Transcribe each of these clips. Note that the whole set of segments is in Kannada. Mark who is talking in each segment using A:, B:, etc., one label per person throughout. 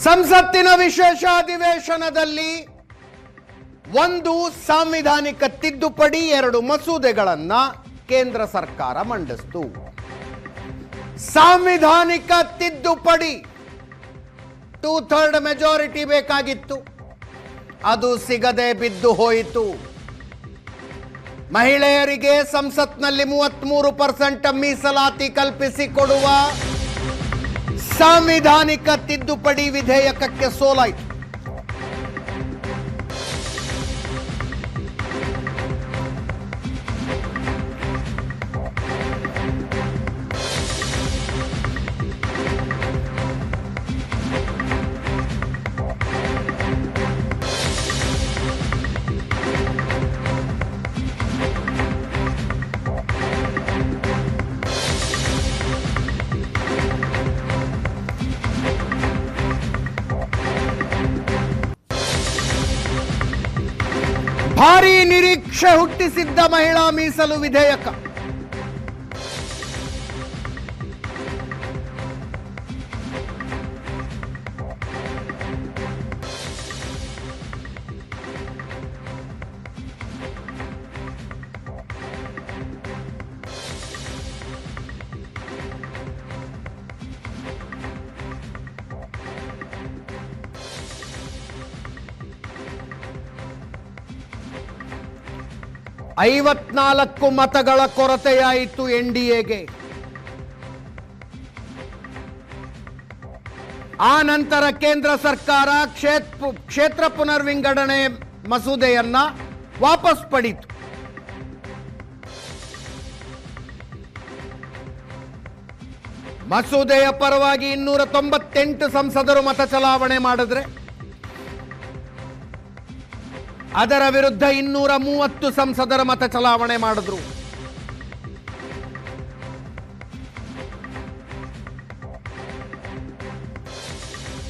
A: ಸಂಸತ್ತಿನ ವಿಶೇಷ ಅಧಿವೇಶನದಲ್ಲಿ ಒಂದು ಸಾಂವಿಧಾನಿಕ ತಿದ್ದುಪಡಿ, ಎರಡು ಮಸೂದೆಗಳನ್ನು ಕೇಂದ್ರ ಸರ್ಕಾರ ಮಂಡಿಸಿತು. ಸಾಂವಿಧಾನಿಕ ತಿದ್ದುಪಡಿ 2/3 ಮೆಜಾರಿಟಿ ಬೇಕಾಗಿತ್ತು, ಅದು ಸಿಗದೆ ಬಿದ್ದು ಹೋಯಿತು. ಮಹಿಳೆಯರಿಗೆ ಸಂಸತ್ನಲ್ಲಿ 33% ಮೀಸಲಾತಿ ಕಲ್ಪಿಸಿಕೊಡುವ ಸಾಂವಿಧಾನಿಕ ತಿದ್ದುಪಡಿ ವಿಧೇಯಕಕ್ಕೆ ಸೋಲಾಯಿತು. ಭಾರೀ ನಿರೀಕ್ಷೆ ಹುಟ್ಟಿಸಿದ್ದ ಮಹಿಳಾ ಮೀಸಲು ವಿಧೇಯಕ ಐವತ್ನಾಲ್ಕು ಮತಗಳ ಕೊರತೆಯಾಯಿತು ಎನ್ಡಿಎಗೆ. ಆ ನಂತರ ಕೇಂದ್ರ ಸರ್ಕಾರ ಕ್ಷೇತ್ರ ಪುನರ್ವಿಂಗಡಣೆ ಮಸೂದೆಯನ್ನ ವಾಪಸ್ ಪಡೀತು. ಮಸೂದೆಯ ಪರವಾಗಿ 298 ಸಂಸದರು ಮತ ಚಲಾವಣೆ ಮಾಡಿದ್ರೆ, ಅದರ ವಿರುದ್ಧ 230 ಸಂಸದರ ಮತ ಚಲಾವಣೆ ಮಾಡಿದ್ರು.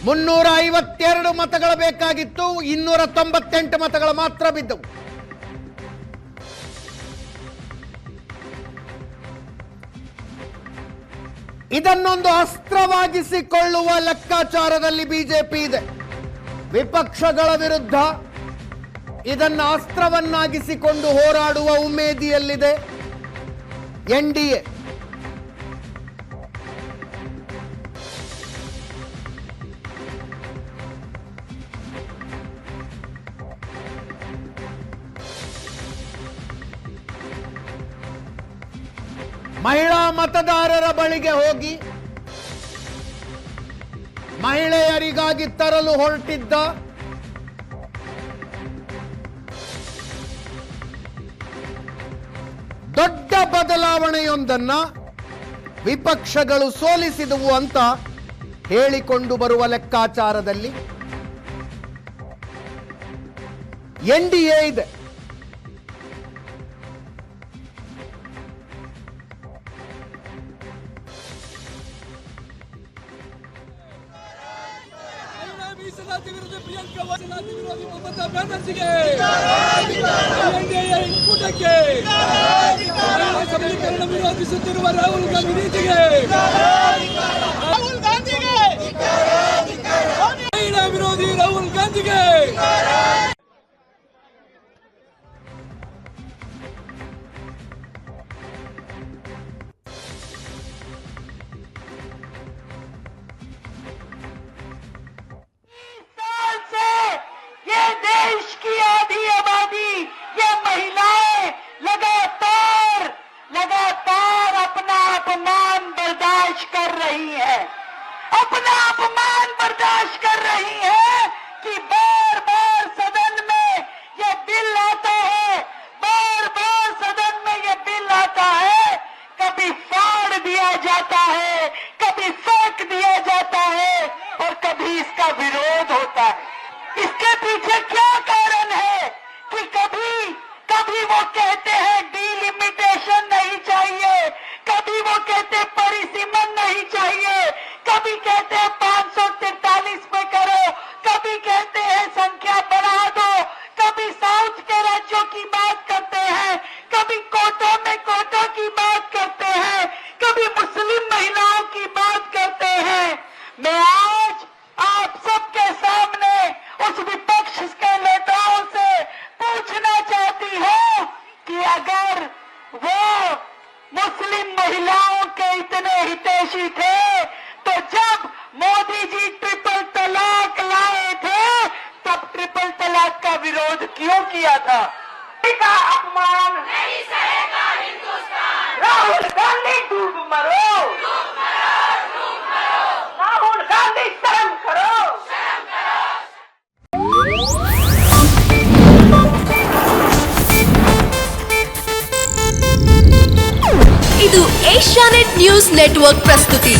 A: ಮುನ್ನೂರ ಮತಗಳು ಬೇಕಾಗಿತ್ತು, 298 ಮತಗಳು ಮಾತ್ರ ಬಿದ್ದವು. ಇದನ್ನೊಂದು ಅಸ್ತ್ರವಾಗಿಸಿಕೊಳ್ಳುವ ಲೆಕ್ಕಾಚಾರದಲ್ಲಿ ಬಿಜೆಪಿ ಇದೆ. ವಿಪಕ್ಷಗಳ ವಿರುದ್ಧ ಇದನ್ನು ಅಸ್ತ್ರವನ್ನಾಗಿಸಿಕೊಂಡು ಹೋರಾಡುವ ಉಮೇದಿಯಲ್ಲಿದೆ ಎನ್ಡಿಎ. ಮಹಿಳಾ ಮತದಾರರ ಬಳಿಗೆ ಹೋಗಿ ಮಹಿಳೆಯರಿಗಾಗಿ ತರಲು ಹೊರಟಿದ್ದ ದೊಡ್ಡ ಬದಲಾವಣೆಯೊಂದನ್ನ ವಿಪಕ್ಷಗಳು ಸೋಲಿಸಿದವು ಅಂತ ಹೇಳಿಕೊಂಡು ಬರುವ ಲೆಕ್ಕಾಚಾರದಲ್ಲಿ ಎನ್ಡಿಎ ಇದೆ.
B: ಮೀಸಲಾತಿ ವಿರೋಧಿ ಪ್ರಿಯಾಂಕಾ ಮೀಸಲಾತಿ ವಿರೋಧಿ ಮಮತಾ ಬ್ಯಾನರ್ಜಿಗೆ ಎನ್ಡಿಎ ಕೂಟಕ್ಕೆ ಸಬಲೀಕರಣ ವಿರೋಧಿಸುತ್ತಿರುವ ರಾಹುಲ್ ಗಾಂಧಿ ನೀತಿಗೆ ಮಹಿಳಾ ವಿರೋಧಿ ರಾಹುಲ್ ಗಾಂಧಿಗೆ
C: देश की आधी आबादी, ये महिलाएं लगातार अपना अपमान बर्दाश्त कर रही है, अपना अपमान बर्दाश्त कर रही है कि बार बार सदन में ये बिल आता है, बार बार सदन में ये बिल आता है, कभी फाड़ दिया जाता है, कभी फेंक दिया जाता है और कभी इसका विरोध होता है। इसके पीछे क्या कारण है कि कभी वो कहते हैं डिलिमिटेशन नहीं चाहिए, कभी वो कहते हैं परिसीमन नहीं चाहिए, कभी कहते हैं 543 में करो, कभी कहते हैं संख्या बढ़ा दो, कभी साउथ के राज्यों की बात करते हैं, कभी कोटों में कोटों की बात करते हैं, कभी मुस्लिम महिलाओं की बात करते हैं। मैं आज आप सब हालात का विरोध क्यों किया था? का अपमान नहीं सहेगा हिंदुस्तान। राहुल गांधी डूब मरो, राहुल गांधी शर्म करो।
D: ಇದು ಏಷ್ಯಾನೆಟ್ ನ್ಯೂಸ್ ನೆಟ್ವರ್ಕ್ ಪ್ರಸ್ತುತಿ.